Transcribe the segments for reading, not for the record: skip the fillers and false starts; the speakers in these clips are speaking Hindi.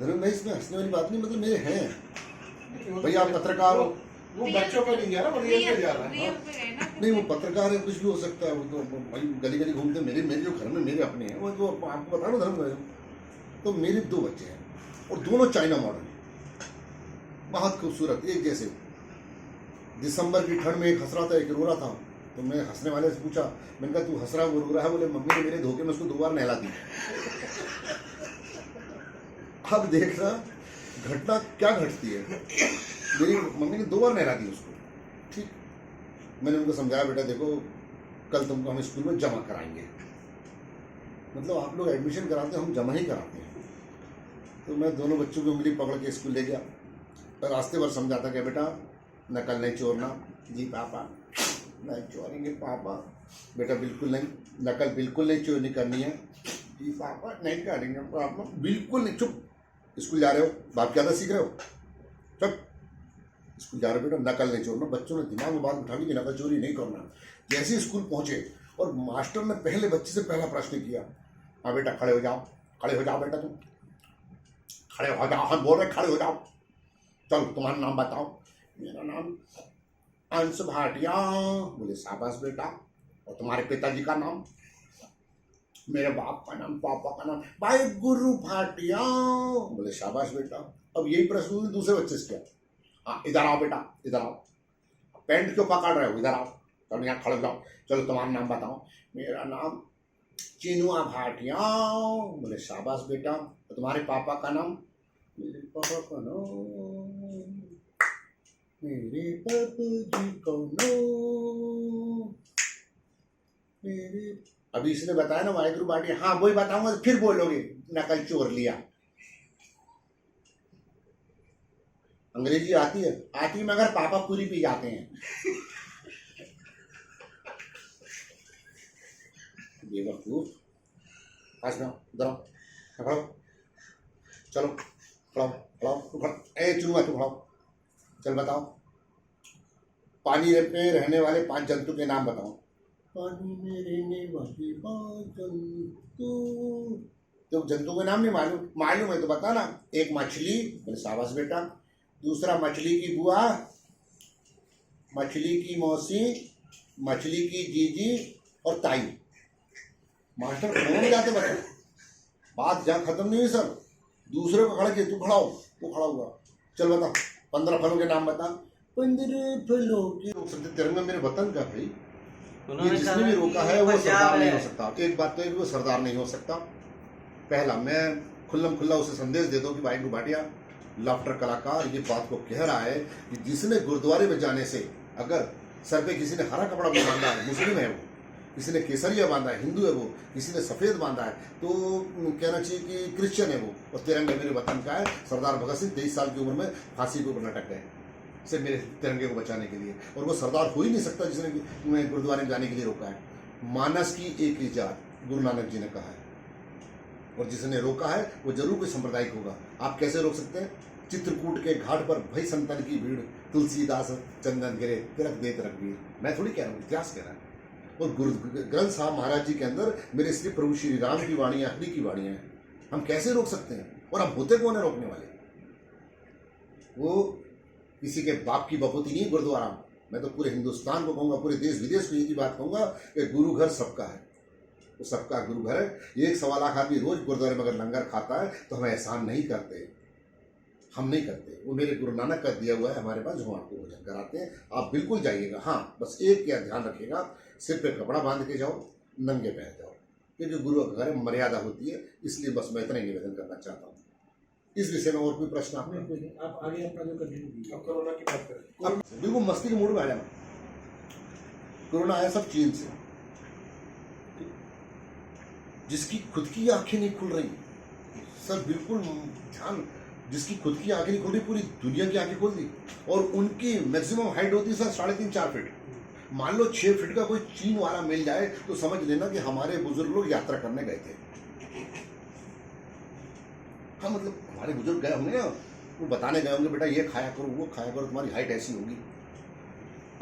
धर्म भाई इसमें हंसने वाली बात नहीं, मतलब मेरे हैं भाई, आप पत्रकार हो। वो बच्चों पे नहीं गया ना, वो रियल पे जा रहा है। रियल पे गए ना। नहीं वो पत्रकार है, कुछ भी हो सकता है, वो तो भाई गली गली घूमते हैं। मेरे मेरे जो घर में मेरे अपने हैं, वो तो आपको बता रहा हूँ धर्म भाई। तो मेरे 2 बच्चे हैं और दोनों चाइना मॉडल, बहुत खूबसूरत एक जैसे। दिसंबर की ठंड में एक हंस रहा था, एक रो रहा था। तो मैं हंसने वाले से पूछा, मैंने कहा तू हंस रहा वो रो रहा है? बोले मम्मी ने मेरे धोखे में उसको 2 बार नहला दी। अब देखना घटना क्या घटती है। मेरी मम्मी ने 2 बार नहला दी उसको। ठीक, मैंने उनको समझाया बेटा देखो कल तुमको हम स्कूल में जमा कराएंगे, मतलब आप लोग एडमिशन कराते हैं, हम जमा ही कराते हैं। तो मैं दोनों बच्चों की उंगली पकड़ के स्कूल ले गया और रास्ते भर समझाता क्या बेटा नकल नहीं चोरना। जी पापा नहीं चोरेंगे पापा। बेटा बिल्कुल नहीं, नकल बिल्कुल नहीं चोरी करनी है। जी पापा नहीं करेंगे पापा, बिल्कुल नहीं। चुप, स्कूल जा रहे हो, बाप क्या सीख रहे हो? चुप, स्कूल जा रहे हो बेटा, नकल नहीं चोरना। बच्चों ने दिमाग में बात उठा ली कि नकल चोरी नहीं करना। जैसे स्कूल पहुंचे और मास्टर ने पहले बच्चे से पहला प्रश्न किया, हाँ बेटा खड़े हो जाओ, खड़े हो जाओ बेटा, तुम खड़े हो जाओ, हम बोल रहे खड़े हो जाओ। चलो तुम्हारा नाम बताओ। मेरा नाम अंश भाटिया। बोले शाबाश बेटा। और तुम्हारे पिताजी का नाम? मेरे बाप का नाम, पापा का नाम भाई गुरु भाटिया। बोले शाबाश बेटा। अब यही प्रश्न दूसरे बच्चे से किया, हाँ इधर आओ बेटा, इधर आओ, पेंट क्यों पकड़ रहे हो, इधर आओ, चलो यहाँ खड़े हो जाओ। चलो तुम्हारा नाम बताओ। मेरा नाम चिनुआ भाटिया। बोले शाबाश बेटा। और तुम्हारे पापा का नाम? मेरे पापा का नाम, मेरे पापा जी का नाम, मेरे, अभी इसने बताया ना वाहिगुरु भाटिया, हाँ वही बताऊंगा तो फिर बोलोगे नकल चोर लिया। अंग्रेजी आती है? आती है, मगर पापा पूरी पी जाते हैं। बेवकूफ, पास में इधर आओ, खड़ो, चलो खड़ो खड़ो, तू खड़ा, ए चुनुआ तू खड़ो। चल बताओ, पानी में रहने वाले 5 जंतु के नाम बताओ। पानी में रहने वाले 5 जंतु। तो जंतु के नाम नहीं मालूम? मालूम है तो बता ना। एक मछली, बोले शाबाश बेटा। दूसरा मछली की बुआ, मछली की मौसी, मछली की जीजी और ताई। मास्टर खड़े नहीं जाते बच्चे, बात जहाँ खत्म नहीं हुई सर, दूसरे को खड़ा किया, तू खड़ा हो, तू खड़ा हुआ। चल बता 15 फलों के नाम बता। 15 फलों के रोक सकते तिरंगा मेरे वतन का भाई। ये जिसने भी रोका है वो सरदार नहीं हो सकता। एक बात तो है, वो सरदार नहीं हो सकता। पहला मैं खुल्लम खुल्ला उसे संदेश दे दो कि वाहिगुरु भाटिया लाफ्टर कलाकार ये बात को कह रहा है कि जिसने गुरुद्वारे में जाने से, अगर सर पे किसी ने हरा कपड़ा भी बांधा है, मुस्लिम है वो, किसी ने केसरिया बांधा है, हिंदू है वो, किसी ने सफ़ेद बांधा है, तो कहना चाहिए कि क्रिश्चियन है वो, और तिरंगा मेरे वतन का है। सरदार भगत सिंह 23 साल की उम्र में फांसी के ऊपर लटक गए सिर्फ मेरे तिरंगे को बचाने के लिए, और वो सरदार हो ही नहीं सकता जिसने गुरुद्वारे में जाने के लिए रोका है। मानस की एक ही जात, गुरु नानक जी ने कहा है, और जिसने रोका है वो जरूर कोई सांप्रदायिक होगा। आप कैसे रोक सकते हैं? चित्रकूट के घाट पर भई संतन की भीड़, तुलसीदास चंदन गिरे, तिलक दे तिलक वीर। मैं थोड़ी कह रहा हूँ, इतिहास कह रहा है। और गुरु ग्रंथ साहब महाराज जी के अंदर मेरे श्री प्रभु श्री राम की वाणियाँ, हरि की वाणियाँ हैं। हम कैसे रोक सकते हैं? और अब होते कौन है रोकने वाले? वो किसी के बाप की बपोती नहीं गुरुद्वारा। मैं तो पूरे हिंदुस्तान को कहूँगा, पूरे देश विदेश को यही बात कहूँगा कि गुरु घर सबका है, वो सबका गुरु घर है। 1.25 लाख आदमी रोज गुरुद्वारे में अगर लंगर खाता है तो हम एहसान नहीं करते, हम नहीं करते। वो मेरे गुरु नानक का दिया हुआ है हमारे पास, जो हम आपको भोजन कराते हैं। आप बिल्कुल जाइएगा। हाँ बस एक क्या ध्यान रखिएगा, सिर पे कपड़ा बांध के जाओ, नंगे पैर जाओ, क्योंकि गुरु का घर मर्यादा होती है। इसलिए बस मैं इतना ही निवेदन करना चाहता हूँ। इस विषय में और कोई प्रश्न आप आगे अपना जो कंटिन्यू कीजिए। अब कोरोना की बात करें, बिल्कुल मस्ती के मूड में आ जाना। कोरोना आया सब चीन से, जिसकी खुद की आंखें नहीं खुल रही सर, बिल्कुल ध्यान, जिसकी खुद की आंखें नहीं खुल रही, पूरी दुनिया की आंखें खोल दी। और उनकी मैक्सिमम हाइट होती है सर 3.5-4 फीट। मान लो 6 फीट का कोई चीन वाला मिल जाए तो समझ लेना कि हमारे बुजुर्ग लोग यात्रा करने गए थे। हाँ मतलब हमारे बुजुर्ग गए होंगे ना, वो बताने गए होंगे बेटा ये खाया करो, वो खाया करो, तुम्हारी हाइट ऐसी होगी।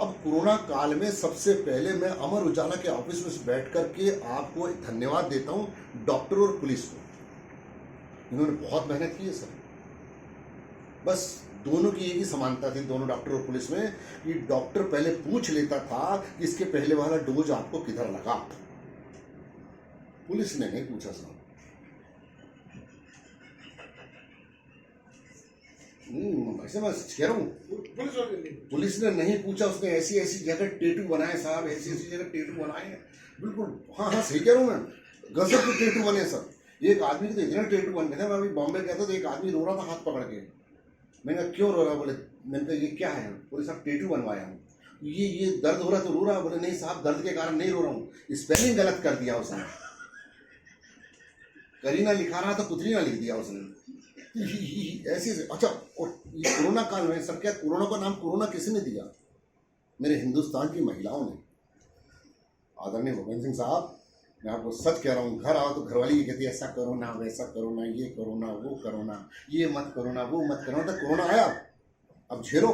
अब कोरोना काल में सबसे पहले मैं अमर उजाला के ऑफिस में बैठ करके आपको धन्यवाद देता हूँ डॉक्टर और पुलिस को। इन्होंने बहुत मेहनत की है सर। बस दोनों की एक ही समानता थी, दोनों डॉक्टर और पुलिस में, कि डॉक्टर पहले पूछ लेता था कि इसके पहले वाला डोज आपको किधर लगा। पुलिस ने नहीं पूछा साहब। वैसे मैं कह रहा हूँ, पुलिस ने नहीं पूछा। उसने ऐसी ऐसी जगह टेटू बनाए साहब, ऐसी ऐसी जगह टेटू बनाए हैं, बिल्कुल। हाँ हाँ, सही कह रहा हूँ मैं, गजब के टेटू बने सर। एक आदमी के तो इतने टेटू बन गए थे, मैं अभी बॉम्बे गया था तो एक आदमी रो रहा था हाथ पकड़ के। मैंने कहा क्यों रो रहा? बोले, मैंने कहा ये क्या है? बोले साहब टेटू बनवाया हूँ। ये दर्द हो रहा तो रो रहा? बोले नहीं साहब, दर्द के कारण नहीं रो रहा हूँ, स्पेलिंग गलत कर दिया उसने। करीना लिखा रहा था, कुतरीना लिख दिया उसने। ऐसे। अच्छा, और ये कोरोना काल में सर, क्या कोरोना का नाम कोरोना किसने दिया? मेरे हिंदुस्तान की महिलाओं ने। आदरणीय भूपेंद्र सिंह साहब, मैं आपको सच कह रहा हूँ, घर आओ तो घरवाली ये कहती है ऐसा करो ना, वैसा करो ना, ये करो ना, वो करो ना, ये मत करो ना, वो मत करो ना। तो कोरोना आया, अब झेलो,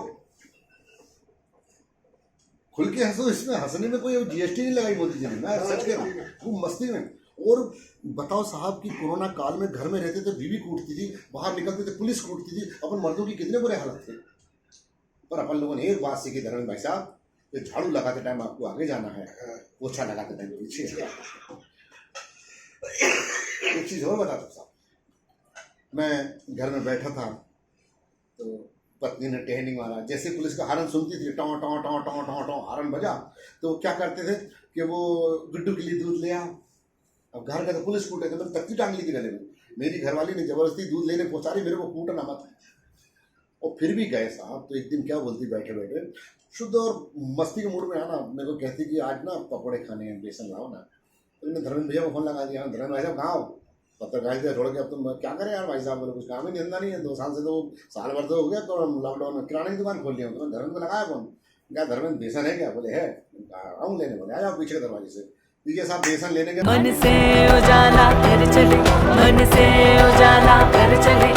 खुल के हंसो। इसमें हंसने में कोई जीएसटी नहीं लगाई मोदी जी ने, मैं सच कह रहा हूँ, वो मस्ती में। और बताओ साहब कि कोरोना काल में घर में रहते थे, बीवी कूटती थी, बाहर निकलते थे पुलिस कूटती थी, अपन मर्दों की कितने बुरे हालत थे। पर अपन लोगों ने एक बात सीखी धर्मेंद्र भाई साहब, कि झाड़ू लगाते टाइम आपको आगे जाना है, पोछा लगाते टाइम पीछे। एक चीज और बता दो साहब, मैं घर में बैठा था तो पत्नी ने टहनी मारा, जैसे पुलिस का हारन सुनती थी, टॉ टॉ टॉ टॉ टॉ टॉ हारन बजा, तो क्या करते थे कि वो गुड्डू के लिए दूध ले आओ। अब घर का तो पुलिस कूटे थे, मैंने तख्ती टांग ली थी गले में। मेरी घरवाली ने जबरदस्ती दूध लेने पहुंचा रही, मेरे को कूटना मत। और फिर भी गए साहब। तो एक दिन क्या बोलती बैठे बैठे, शुद्ध और मस्ती के मूड में आना, मेरे को कहती कि आज ना पकौड़े खाने हैं, बेसन लाओ ना। तो मैंने धर्मेंद्र भैया को फोन लगा दिया, धर्मेंद्र भाई साहब कहाँ हो? पत्रकारिता छोड़ के अब तुम क्या करें यार भाई साहब? बोले कुछ काम ही धंधा नहीं है, 2 साल से तो, साल भर तो हो गया तो लॉकडाउन में किराने की दुकान खोल लिया। तो मैंने धर्मेंद्र को लगाया फोन, क्या धर्मेंद्र बेसन है क्या? बोले है। आऊँ लेने? बोले आ जाओ पीछे के दरवाजे से। ठीक है साहब, बेसन लेने के मन से उजाला कर चले, मन से उजाला कर चले।